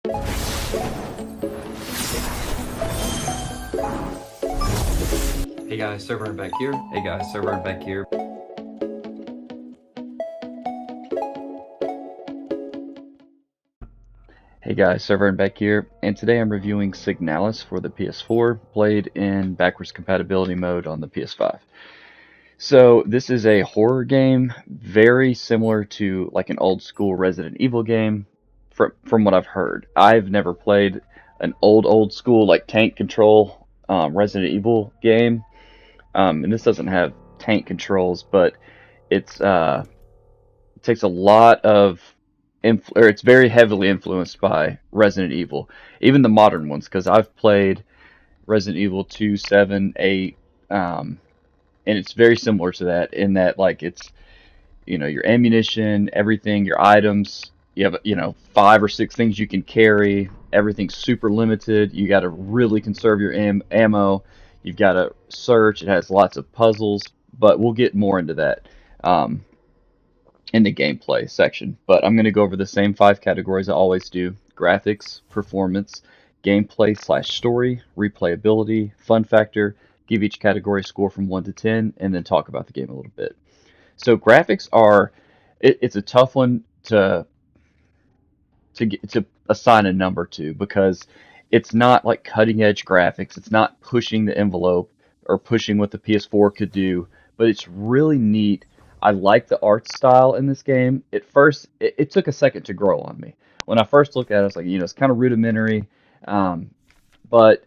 Hey guys, SirVern back here. Hey guys, SirVern back here. Hey guys, SirVern back here, and today I'm reviewing Signalis for the PS4, played in backwards compatibility mode on the PS5. So this is a horror game, very similar to like an old school Resident Evil game, from what I've heard. I've never played an old school like tank control Resident Evil game, and this doesn't have tank controls, but it's it takes a lot of or it's very heavily influenced by Resident Evil, even the modern ones, because I've played Resident Evil 2, 7, 8, and it's very similar to that in that like it's your ammunition, everything, your items. You have 5 or 6 things you can carry. Everything's super limited. You got to really conserve your ammo. You've got to search. It has lots of puzzles, but we'll get more into that. In the gameplay section, but I'm going to go over the same 5 categories I always do: graphics, performance, gameplay/story, replayability, fun factor, give each category a score from 1 to 10, and then talk about the game a little bit. So graphics are, it's a tough one to assign a number to, because it's not like cutting edge graphics. It's not pushing the envelope or pushing what the PS4 could do, but it's really neat. I like the art style in this game. At first, it took a second to grow on me. When I first looked at it, I was like, it's kind of rudimentary, but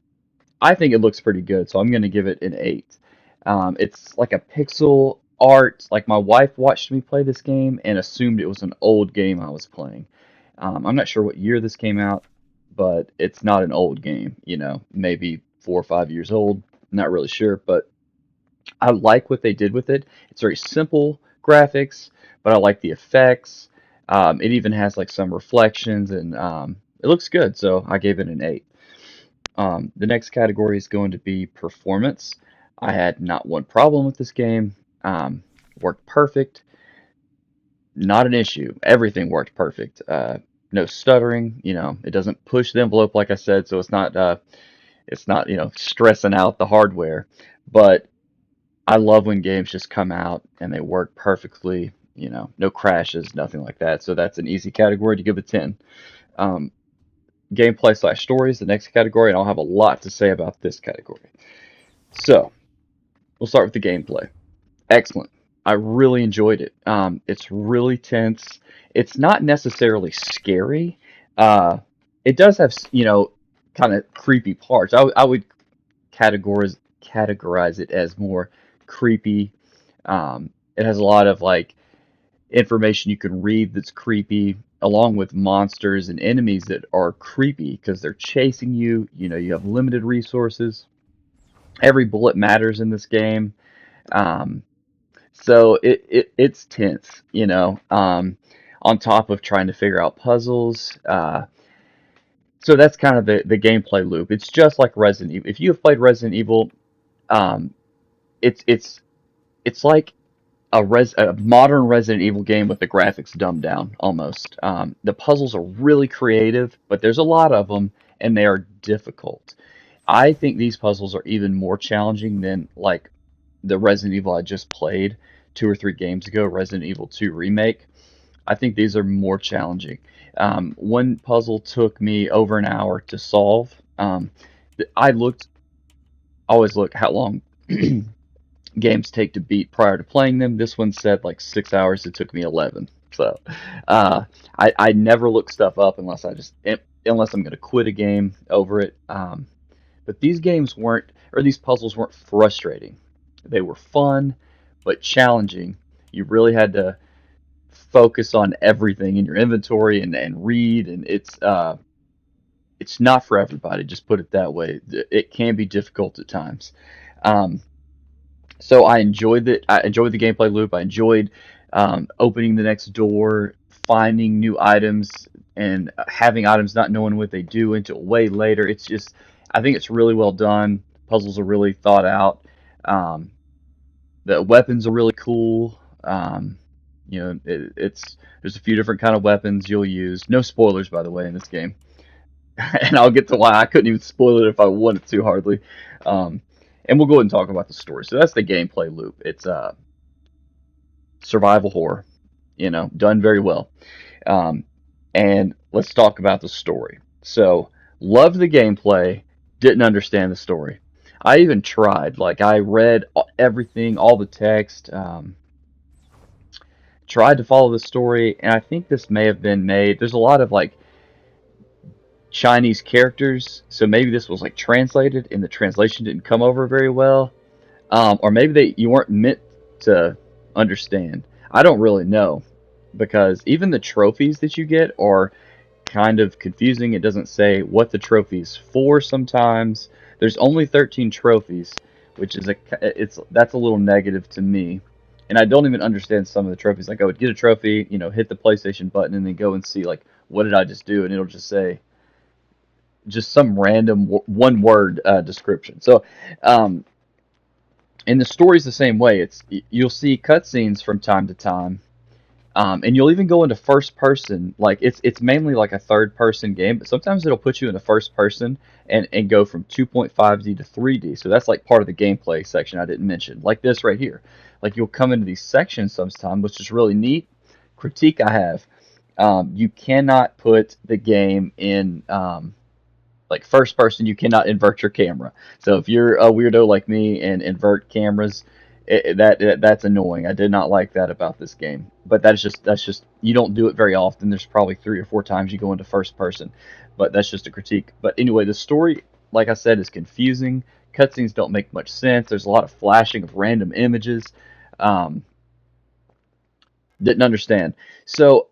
I think it looks pretty good, so I'm going to give it an 8. It's like a pixel art. Like, my wife watched me play this game and assumed it was an old game I was playing. I'm not sure what year this came out, but it's not an old game, maybe 4 or 5 years old. Not really sure, but I like what they did with it. It's very simple graphics, but I like the effects. It even has like some reflections, and it looks good, so I gave it an 8. The next category is going to be performance. I had not one problem with this game. Worked perfect. Not an issue. Everything worked perfect. No stuttering. It doesn't push the envelope, like I said, so it's not stressing out the hardware. But I love when games just come out and they work perfectly. No crashes, nothing like that. So that's an easy category to give a 10. Um, Gameplay/story is the next category, and I'll have a lot to say about this category. So we'll start with the gameplay. Excellent. I really enjoyed it. It's really tense. It's not necessarily scary. Uh, it does have, kind of creepy parts. I would categorize it as more creepy. It has a lot of like information you can read that's creepy, along with monsters and enemies that are creepy because they're chasing you. You have limited resources. Every bullet matters in this game. Um, so it's tense, on top of trying to figure out puzzles. So that's kind of the gameplay loop. It's just like Resident Evil. If you have played Resident Evil, um, it's like a modern Resident Evil game with the graphics dumbed down almost. The puzzles are really creative, but there's a lot of them, and they are difficult. I think these puzzles are even more challenging than like the Resident Evil I just played 2 or 3 games ago, Resident Evil 2 Remake. I think these are more challenging. One puzzle took me over an hour to solve. I always look how long games take to beat prior to playing them. This one said like 6 hours. It took me 11. So I never look stuff up unless I'm going to quit a game over it. But these puzzles weren't frustrating. They were fun, but challenging. You really had to focus on everything in your inventory and read, and it's not for everybody. Just put it that way. It can be difficult at times. Um, so I enjoyed it. I enjoyed the gameplay loop. I enjoyed opening the next door, finding new items, and having items not knowing what they do until way later. I think it's really well done. Puzzles are really thought out. Um, the weapons are really cool. There's a few different kind of weapons you'll use. No spoilers, by the way, in this game. and I'll get to why I couldn't even spoil it if I wanted to hardly. Um, and we'll go ahead and talk about the story. So that's the gameplay loop. It's survival horror, done very well. Um, and let's talk about the story. So, loved the gameplay, didn't understand the story. I even tried, like, I read everything, all the text, tried to follow the story, and I think this may have been made. There's a lot of like Chinese characters, so maybe this was like translated and the translation didn't come over very well. Or maybe you weren't meant to understand. I don't really know because even the trophies that you get are kind of confusing. It doesn't say what the trophy's for sometimes. There's only 13 trophies, which is that's a little negative to me. And I don't even understand some of the trophies. Like I would get a trophy, hit the PlayStation button and then go and see like what did I just do, and it'll just say just some random one word description. So um, and the story's the same way. You'll see cutscenes from time to time, and you'll even go into first person. Like it's mainly like a third person game, but sometimes it'll put you into first person and go from 2.5D to 3D. So that's like part of the gameplay section I didn't mention. Like this right here. Like you'll come into these sections sometimes, which is really neat. Critique I have. You cannot put the game in like first person. You cannot invert your camera. So if you're a weirdo like me and invert cameras, that's annoying. I did not like that about this game. But that's just you don't do it very often. There's probably 3 or 4 times you go into first person, but that's just a critique. But anyway, the story, like I said, is confusing. Cutscenes don't make much sense. There's a lot of flashing of random images. Um, didn't understand. So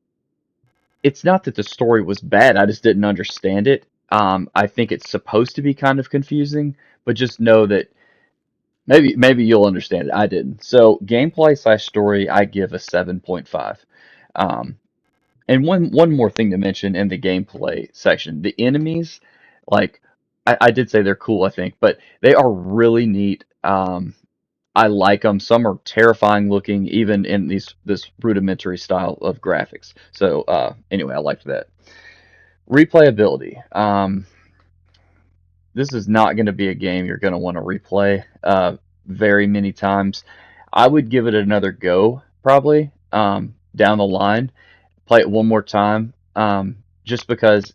it's not that the story was bad. I just didn't understand it. I think it's supposed to be kind of confusing, but just know that maybe you'll understand it. I didn't. So gameplay slash story, I give a 7.5. Um, and one more thing to mention in the gameplay section, the enemies, like I did say they're cool, I think, but they are really neat. I like them. Some are terrifying looking, even in this rudimentary style of graphics. So anyway, I liked that. Replayability. This is not going to be a game you're going to want to replay very many times. I would give it another go, probably down the line. Play it one more time, just because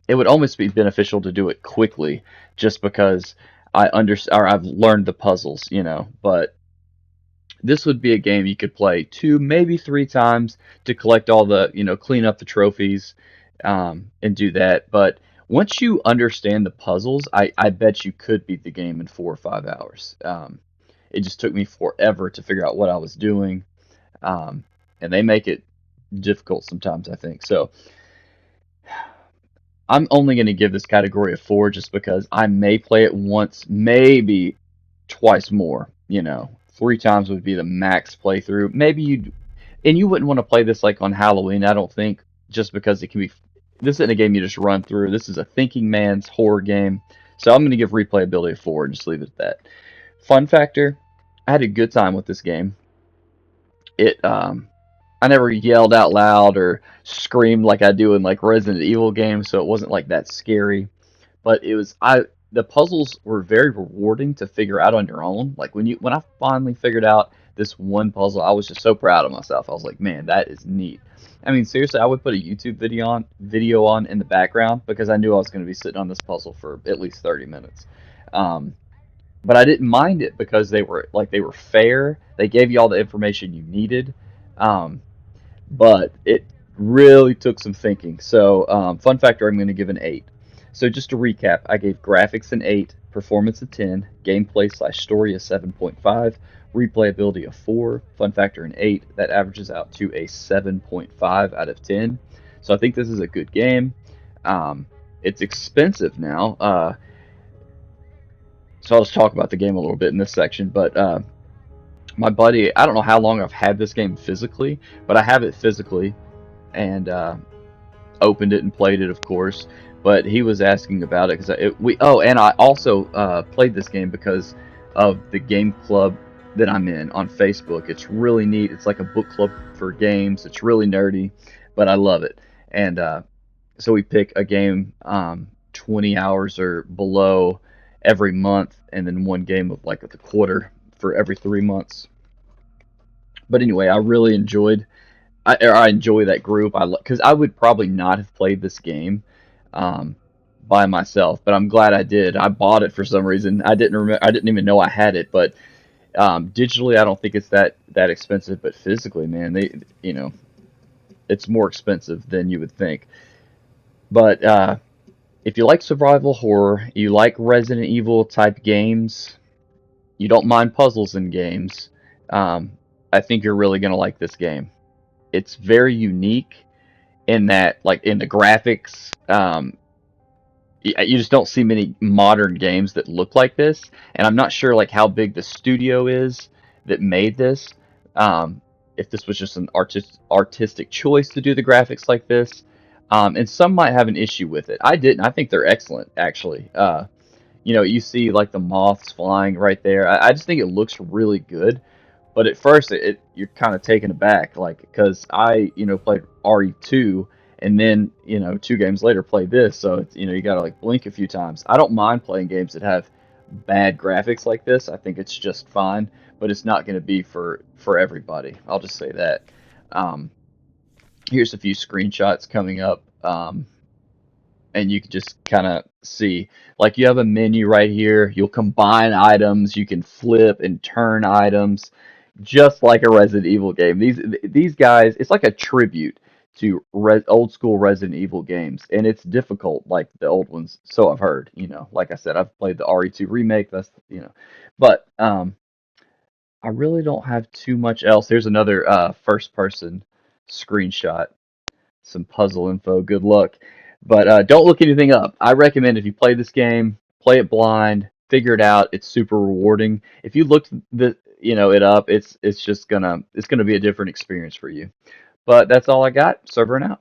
it would almost be beneficial to do it quickly, just because I've learned the puzzles, But this would be a game you could play 2, maybe 3 times to collect all the, clean up the trophies, and do that. But once you understand the puzzles, I bet you could beat the game in 4 or 5 hours. It just took me forever to figure out what I was doing, and they make it difficult sometimes, I think. So I'm only going to give this category a 4 just because I may play it once, maybe twice more. 3 times would be the max playthrough. Maybe you wouldn't want to play this like on Halloween, I don't think, just because it can be. This isn't a game you just run through. This is a thinking man's horror game. So I'm going to give replayability a 4 and just leave it at that. Fun factor: I had a good time with this game. I never yelled out loud or screamed like I do in like Resident Evil games, so it wasn't like that scary. But the puzzles were very rewarding to figure out on your own. Like when I finally figured out this one puzzle, I was just so proud of myself. I was like, man, that is neat. I mean, seriously, I would put a YouTube video on in the background because I knew I was going to be sitting on this puzzle for at least 30 minutes. Um, but I didn't mind it because they were fair. They gave you all the information you needed. Um, but it really took some thinking. So, fun factor, I'm going to give an 8. So, just to recap, I gave graphics an 8, performance a 10, gameplay slash story a 7.5, replayability a 4, fun factor an 8. That averages out to a 7.5 out of 10. So, I think this is a good game. It's expensive now. So, I'll just talk about the game a little bit in this section. But my buddy, I don't know how long I've had this game physically, but I have it physically, and opened it and played it, of course. But he was asking about it because and I also played this game because of the game club that I'm in on Facebook. It's really neat. It's like a book club for games. It's really nerdy, but I love it. And So we pick a game 20 hours or below every month, and then one game of like the quarter for every 3 months. But anyway, I really enjoyed. I enjoy that group. Because I would probably not have played this game um, by myself, but I'm glad I did. I bought it for some reason. I didn't remember. I didn't even know I had it, but digitally, I don't think it's that expensive. But physically, man, it's more expensive than you would think. But if you like survival horror, you like Resident Evil type games, you don't mind puzzles in games, um, I think you're really gonna like this game. It's very unique in that, like in the graphics, you just don't see many modern games that look like this. And I'm not sure like how big the studio is that made this. Um, if this was just an artistic choice to do the graphics like this, and some might have an issue with it. I didn't. I think they're excellent, actually. You see like the moths flying right there. I just think it looks really good. But at first, you're kind of taken aback, like because I played RE2, and then 2 games later played this, so you gotta like blink a few times. I don't mind playing games that have bad graphics like this. I think it's just fine, but it's not going to be for everybody. I'll just say that. Um, Here's a few screenshots coming up. And you can just kind of see, like, you have a menu right here. You'll combine items, you can flip and turn items, just like a Resident Evil game. These guys, it's like a tribute to old school Resident Evil games, and it's difficult like the old ones. So I've heard. Like I said, I've played the RE2 remake. But I really don't have too much else. Here's another first person screenshot, some puzzle info. Good luck. But don't look anything up. I recommend if you play this game, play it blind, figure it out. It's super rewarding. If you look it up, it's gonna be a different experience for you. But that's all I got. SirVern out.